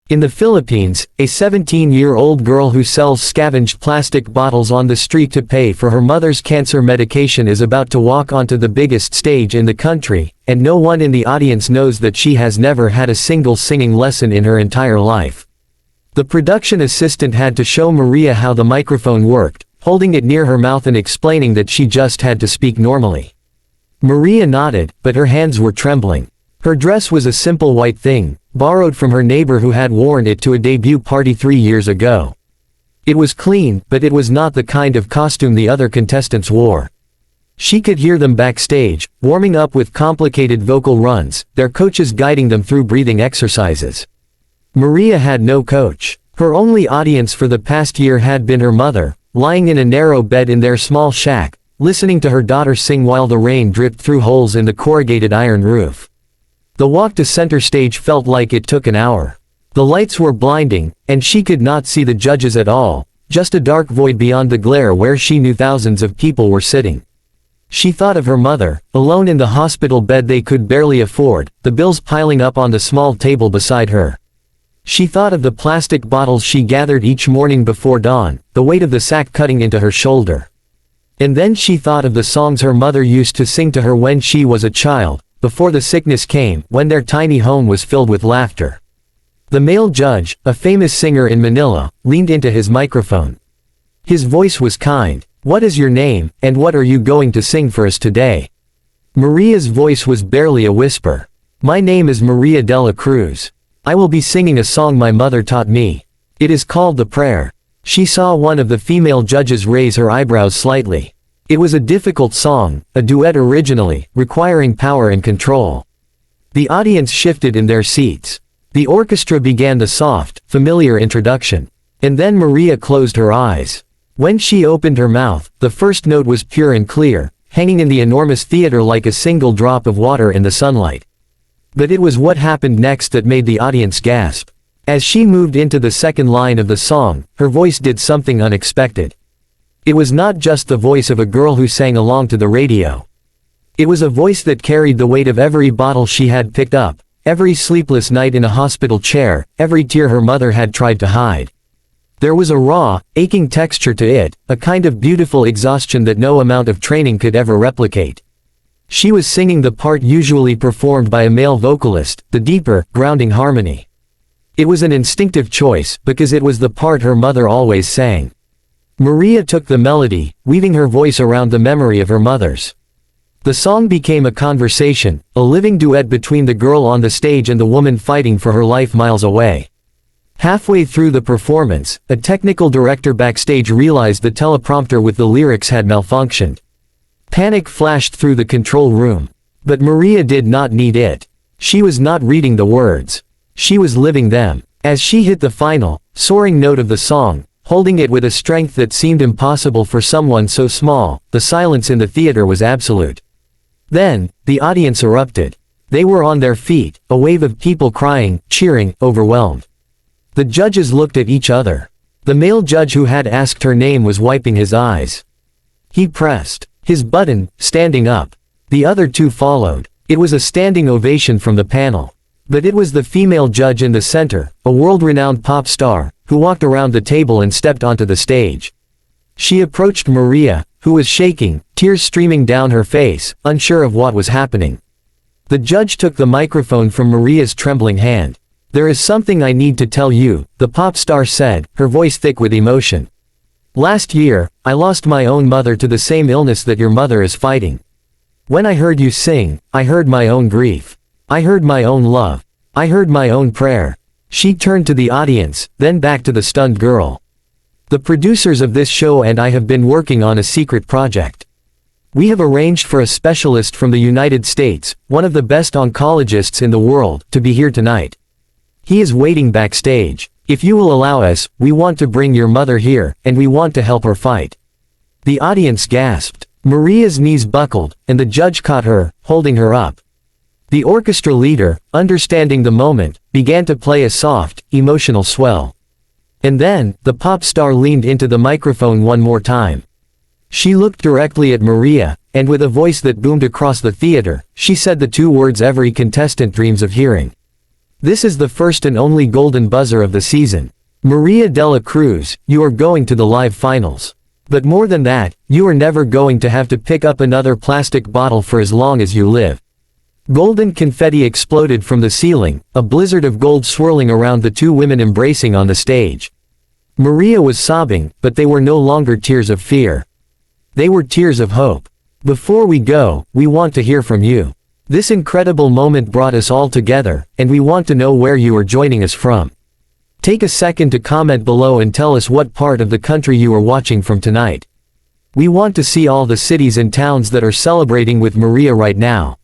In the Philippines, a 17-year-old girl who sells scavenged plastic bottles on the street to pay for her mother's cancer medication is about to walk onto the biggest stage in the country, and no one in the audience knows that she has never had a single singing lesson in her entire life. The production assistant had to show Maria how the microphone worked, holding it near her mouth and explaining that she just had to speak normally. Maria nodded, but her hands were trembling. Her dress was a simple white thing, borrowed from her neighbor who had worn it to a debut party 3 years ago. It was clean, but it was not the kind of costume the other contestants wore. She could hear them backstage, warming up with complicated vocal runs, their coaches guiding them through breathing exercises. Maria had no coach. Her only audience for the past year had been her mother, lying in a narrow bed in their small shack, listening to her daughter sing while the rain dripped through holes in the corrugated iron roof. The walk to center stage felt like it took an hour. The lights were blinding, and she could not see the judges at all, just a dark void beyond the glare where she knew thousands of people were sitting. She thought of her mother, alone in the hospital bed they could barely afford, the bills piling up on the small table beside her. She thought of the plastic bottles she gathered each morning before dawn, the weight of the sack cutting into her shoulder. And then she thought of the songs her mother used to sing to her when she was a child, before the sickness came, when their tiny home was filled with laughter. The male judge, a famous singer in Manila, leaned into his microphone. His voice was kind. "What is your name, and what are you going to sing for us today?" Maria's voice was barely a whisper. "My name is Maria de la Cruz. I will be singing a song my mother taught me. It is called The Prayer." She saw one of the female judges raise her eyebrows slightly. It was a difficult song, a duet originally, requiring power and control. The audience shifted in their seats. The orchestra began the soft, familiar introduction. And then Maria closed her eyes. When she opened her mouth, the first note was pure and clear, hanging in the enormous theater like a single drop of water in the sunlight. But it was what happened next that made the audience gasp. As she moved into the second line of the song, her voice did something unexpected. It was not just the voice of a girl who sang along to the radio. It was a voice that carried the weight of every bottle she had picked up, every sleepless night in a hospital chair, every tear her mother had tried to hide. There was a raw, aching texture to it, a kind of beautiful exhaustion that no amount of training could ever replicate. She was singing the part usually performed by a male vocalist, the deeper, grounding harmony. It was an instinctive choice, because it was the part her mother always sang. Maria took the melody, weaving her voice around the memory of her mother's. The song became a conversation, a living duet between the girl on the stage and the woman fighting for her life miles away. Halfway through the performance, a technical director backstage realized the teleprompter with the lyrics had malfunctioned. Panic flashed through the control room. But Maria did not need it. She was not reading the words. She was living them. As she hit the final, soaring note of the song, holding it with a strength that seemed impossible for someone so small, the silence in the theater was absolute. Then, the audience erupted. They were on their feet, a wave of people crying, cheering, overwhelmed. The judges looked at each other. The male judge who had asked her name was wiping his eyes. He pressed his button, standing up. The other two followed. It was a standing ovation from the panel. But it was the female judge in the center, a world-renowned pop star, who walked around the table and stepped onto the stage. She approached Maria, who was shaking, tears streaming down her face, unsure of what was happening. The judge took the microphone from Maria's trembling hand. "There is something I need to tell you," the pop star said, her voice thick with emotion. "Last year, I lost my own mother to the same illness that your mother is fighting. When I heard you sing, I heard my own grief. I heard my own love. I heard my own prayer." She turned to the audience, then back to the stunned girl. "The producers of this show and I have been working on a secret project. We have arranged for a specialist from the United States, one of the best oncologists in the world, to be here tonight. He is waiting backstage. If you will allow us, we want to bring your mother here, and we want to help her fight." The audience gasped. Maria's knees buckled, and the judge caught her, holding her up. The orchestra leader, understanding the moment, began to play a soft, emotional swell. And then, the pop star leaned into the microphone one more time. She looked directly at Maria, and with a voice that boomed across the theater, she said the two words every contestant dreams of hearing. This is the first and only golden buzzer of the season. Maria de la Cruz, you are going to the live finals. But more than that, you are never going to have to pick up another plastic bottle for as long as you live. Golden confetti exploded from the ceiling, a blizzard of gold swirling around the two women embracing on the stage. Maria was sobbing, but they were no longer tears of fear. They were tears of hope. Before we go, we want to hear from you. This incredible moment brought us all together, and we want to know where you are joining us from. Take a second to comment below and tell us what part of the country you are watching from tonight. We want to see all the cities and towns that are celebrating with Maria right now.